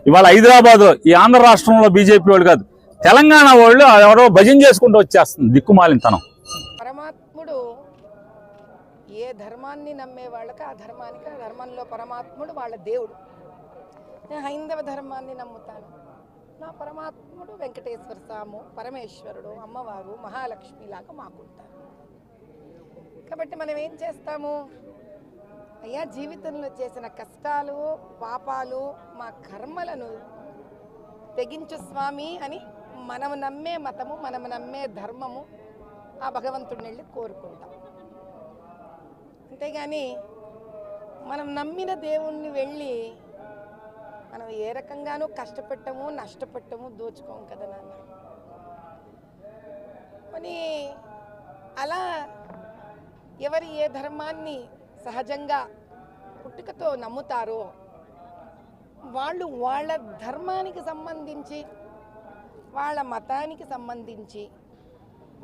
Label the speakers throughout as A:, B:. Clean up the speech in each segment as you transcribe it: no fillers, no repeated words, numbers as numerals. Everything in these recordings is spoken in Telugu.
A: ఇవాళ హైదరాబాద్లో ఈ ఆంధ్ర రాష్ట్రంలో బీజేపీ వాళ్ళు కాదు, తెలంగాణ వాళ్ళు ఎవరో భజన చేసుకుంటూ వచ్చేస్తుంది దిక్కుమాలినతనం.
B: పరమాత్ముడు ఏ ధర్మాన్ని నమ్మే వాళ్ళకి ఆ ధర్మానికి, ఆ ధర్మంలో పరమాత్ముడు వాళ్ళ దేవుడు. నేను హైందవ ధర్మాన్ని నమ్ముతాను. నా పరమాత్ముడు వెంకటేశ్వర స్వామి, పరమేశ్వరుడు, అమ్మవారు, మహాలక్ష్మిలాగా మాకుంటారు. కాబట్టి మనం ఏం చేస్తాము, అయ్యా జీవితంలో చేసిన కష్టాలు పాపాలు మా కర్మలను తెగించు స్వామి అని మనం నమ్మే మతము, మనం నమ్మే ధర్మము ఆ భగవంతుడిని వెళ్ళి కోరుకుంటాం. అంతేగాని మనం నమ్మిన దేవుణ్ణి వెళ్ళి మనం ఏ రకంగానూ కష్టపెట్టము, నష్టపెట్టము, దోచుకోము కదా నాన్న. కానీ అలా ఎవరు ఏ ధర్మాన్ని సహజంగా పుట్టుకతో నమ్ముతారో వాళ్ళు వాళ్ళ ధర్మానికి సంబంధించి, వాళ్ళ మతానికి సంబంధించి,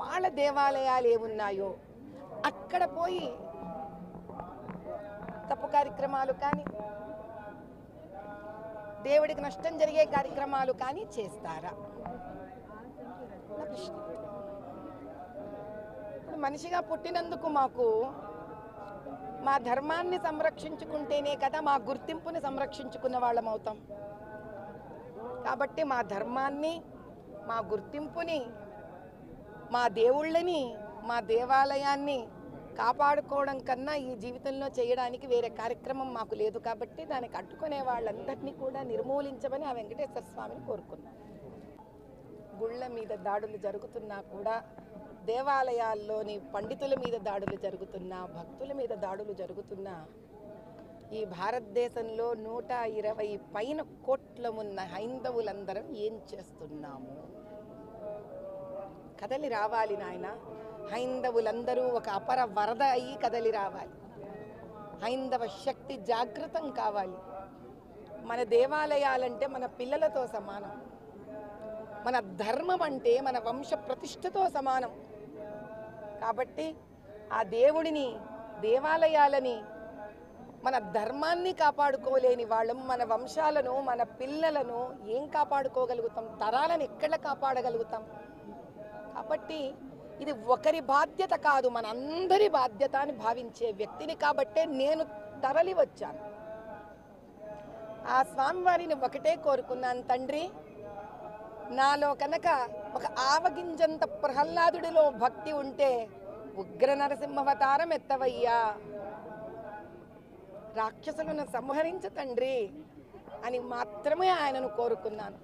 B: వాళ్ళ దేవాలయాలు ఏమున్నాయో అక్కడ పోయి తప్పు కార్యక్రమాలు కానీ, దేవుడికి నష్టం జరిగే కార్యక్రమాలు కానీ చేస్తారా? నా ప్రశ్న. ఇప్పుడు మనిషిగా పుట్టినందుకు మాకు మా ధర్మాన్ని సంరక్షించుకుంటేనే కదా మా గుర్తింపుని సంరక్షించుకున్న వాళ్ళం అవుతాం. కాబట్టి మా ధర్మాన్ని, మా గుర్తింపుని, మా దేవుళ్ళని, మా దేవాలయాన్ని కాపాడుకోవడం కన్నా ఈ జీవితంలో చేయడానికి వేరే కార్యక్రమం మాకు లేదు. కాబట్టి దానికి అడ్డుకునే వాళ్ళందరినీ కూడా నిర్మూలించమని ఆ వెంకటేశ్వర స్వామిని కోరుకున్నాం. గుళ్ళ మీద దాడులు జరుగుతున్నా కూడా, దేవాలయాల్లోని పండితుల మీద దాడులు జరుగుతున్నా, భక్తుల మీద దాడులు జరుగుతున్నా, ఈ భారతదేశంలో 120 పైన కోట్ల ఉన్న హైందవులందరం ఏం చేస్తున్నాము? కదలి రావాలి నాయన. హైందవులందరూ ఒక అపర వరద అయ్యి కదలి రావాలి. హైందవ శక్తి జాగృతం కావాలి. మన దేవాలయాలంటే మన పిల్లలతో సమానం. మన ధర్మం అంటే మన వంశ ప్రతిష్టతో సమానం. కాబట్టి ఆ దేవుడిని, దేవాలయాలని, మన ధర్మాన్ని కాపాడుకోలేని వాళ్ళం మన వంశాలను, మన పిల్లలను ఏం కాపాడుకోగలుగుతాం? తరాలను ఎక్కడ కాపాడగలుగుతాం? కాబట్టి ఇది ఒకరి బాధ్యత కాదు, మనందరి బాధ్యత అని భావించే వ్యక్తిని. కాబట్టే నేను తరలి వచ్చాను. ఆ స్వామివారిని ఒకటే కోరుకున్నాను, తండ్రి నాలో కనుక ఒక ఆవగింజంత ప్రహ్లాదుడిలో భక్తి ఉంటే ఉగ్ర నరసింహావతారం ఎత్తవయ్యా, రాక్షసులను సంహరించు తండ్రి అని మాత్రమే ఆయనను కోరుకున్నాను.